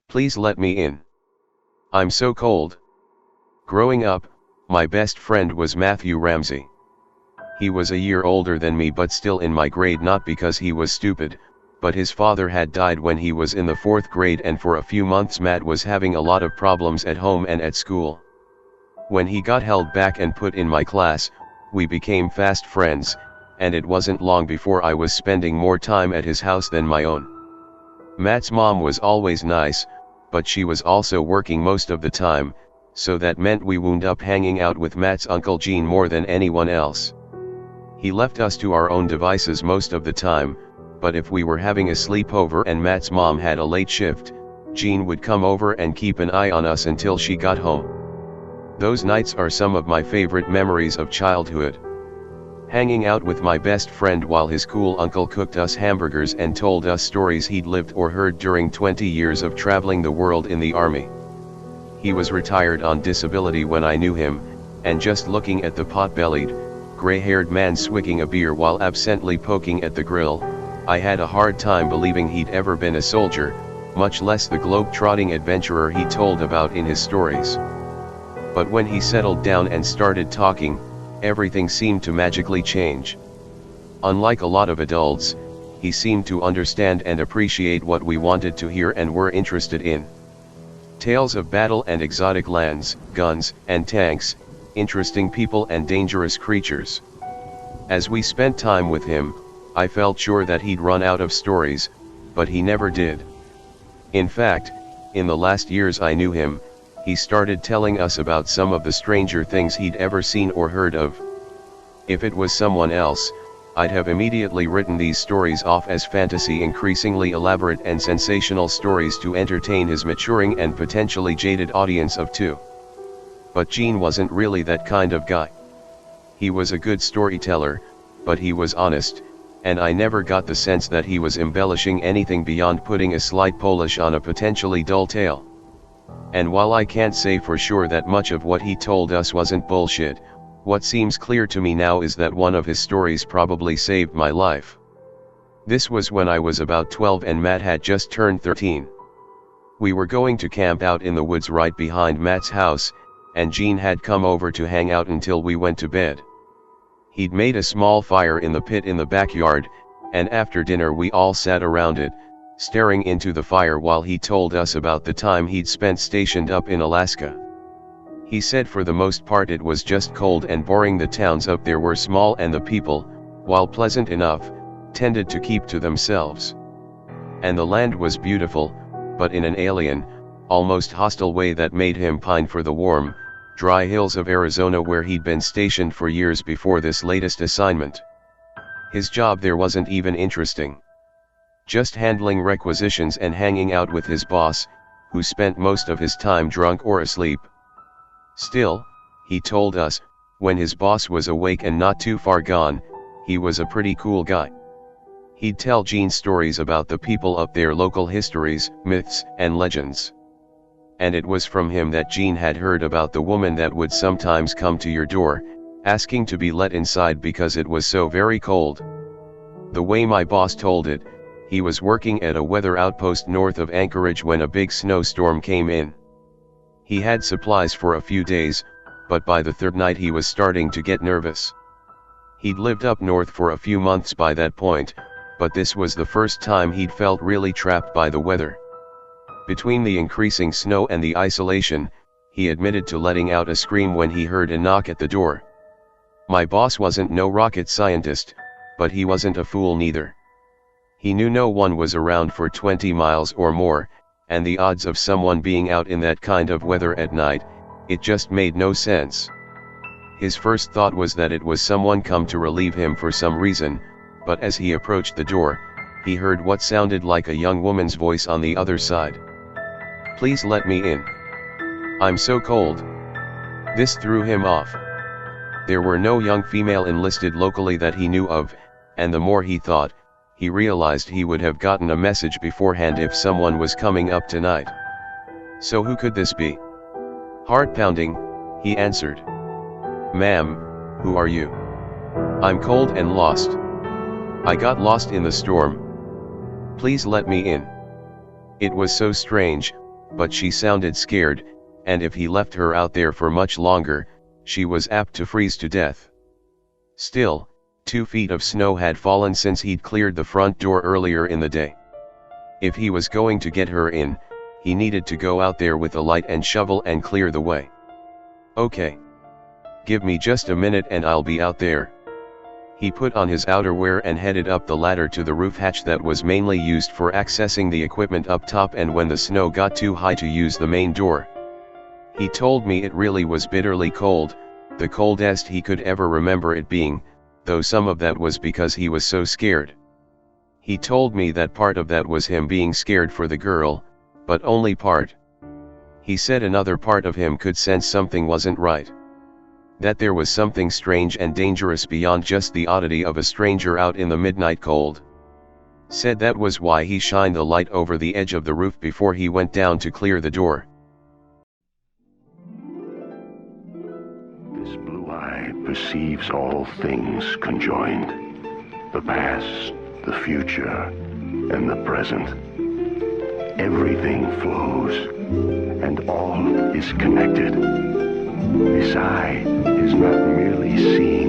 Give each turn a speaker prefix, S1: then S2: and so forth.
S1: Please let me in. I'm so cold. Growing up, my best friend was Matthew Ramsey. He was a year older than me but still in my grade, not because he was stupid, but his father had died when he was in the 4th grade, and for a few months Matt was having a lot of problems at home and at school. When he got held back and put in my class, we became fast friends, and it wasn't long before I was spending more time at his house than my own. Matt's mom was always nice, but she was also working most of the time, so that meant we wound up hanging out with Matt's Uncle Gene more than anyone else. He left us to our own devices most of the time, but if we were having a sleepover and Matt's mom had a late shift, Gene would come over and keep an eye on us until she got home. Those nights are some of my favorite memories of childhood. Hanging out with my best friend while his cool uncle cooked us hamburgers and told us stories he'd lived or heard during 20 years of traveling the world in the army. He was retired on disability when I knew him, and just looking at the pot-bellied, gray-haired man swigging a beer while absently poking at the grill, I had a hard time believing he'd ever been a soldier, much less the globe-trotting adventurer he told about in his stories. But when he settled down and started talking, everything seemed to magically change. Unlike a lot of adults, he seemed to understand and appreciate what we wanted to hear and were interested in. Tales of battle and exotic lands, guns and tanks, interesting people and dangerous creatures. As we spent time with him, I felt sure that he'd run out of stories, but he never did. In fact, in the last years I knew him, he started telling us about some of the stranger things he'd ever seen or heard of. If it was someone else, I'd have immediately written these stories off as fantasy, increasingly elaborate and sensational stories to entertain his maturing and potentially jaded audience of 2. But Gene wasn't really that kind of guy. He was a good storyteller, but he was honest, and I never got the sense that he was embellishing anything beyond putting a slight polish on a potentially dull tale. And while I can't say for sure that much of what he told us wasn't bullshit, what seems clear to me now is that one of his stories probably saved my life. This was when I was about 12 and Matt had just turned 13. We were going to camp out in the woods right behind Matt's house, and Gene had come over to hang out until we went to bed. He'd made a small fire in the pit in the backyard, and after dinner we all sat around it, staring into the fire while he told us about the time he'd spent stationed up in Alaska. He said for the most part it was just cold and boring. The towns up there were small and the people, while pleasant enough, tended to keep to themselves. And the land was beautiful, but in an alien, almost hostile way that made him pine for the warm, dry hills of Arizona where he'd been stationed for years before this latest assignment. His job there wasn't even interesting. Just handling requisitions and hanging out with his boss, who spent most of his time drunk or asleep. Still, he told us, when his boss was awake and not too far gone, he was a pretty cool guy. He'd tell Gene stories about the people up there, local histories, myths, and legends. And it was from him that Gene had heard about the woman that would sometimes come to your door, asking to be let inside because it was so very cold. The way my boss told it, he was working at a weather outpost north of Anchorage when a big snowstorm came in. He had supplies for a few days, but by the 3rd night he was starting to get nervous. He'd lived up north for a few months by that point, but this was the first time he'd felt really trapped by the weather. Between the increasing snow and the isolation, he admitted to letting out a scream when he heard a knock at the door. My boss wasn't no rocket scientist, but he wasn't a fool neither. He knew no one was around for 20 miles or more, and the odds of someone being out in that kind of weather at night, it just made no sense. His first thought was that it was someone come to relieve him for some reason, but as he approached the door, he heard what sounded like a young woman's voice on the other side. "Please let me in. I'm so cold." This threw him off. There were no young female enlisted locally that he knew of, and the more he thought, he realized he would have gotten a message beforehand if someone was coming up tonight. So who could this be? Heart pounding, he answered. "Ma'am, who are you? I'm cold and lost. I got lost in the storm. Please let me in." It was so strange, but she sounded scared, and if he left her out there for much longer, she was apt to freeze to death. Still, 2 feet of snow had fallen since he'd cleared the front door earlier in the day. If he was going to get her in, he needed to go out there with a light and shovel and clear the way. Okay. Give me just a minute and I'll be out there. He put on his outerwear and headed up the ladder to the roof hatch that was mainly used for accessing the equipment up top and when the snow got too high to use the main door. He told me it really was bitterly cold, the coldest he could ever remember it being, though some of that was because he was so scared. He told me that part of that was him being scared for the girl, but only part. He said another part of him could sense something wasn't right. That there was something strange and dangerous beyond just the oddity of a stranger out in the midnight cold. Said that was why he shined the light over the edge of the roof before he went down to clear the door.
S2: This blue eye perceives all things conjoined, the past, the future, and the present. Everything flows, and all is connected. This eye is not merely seeing,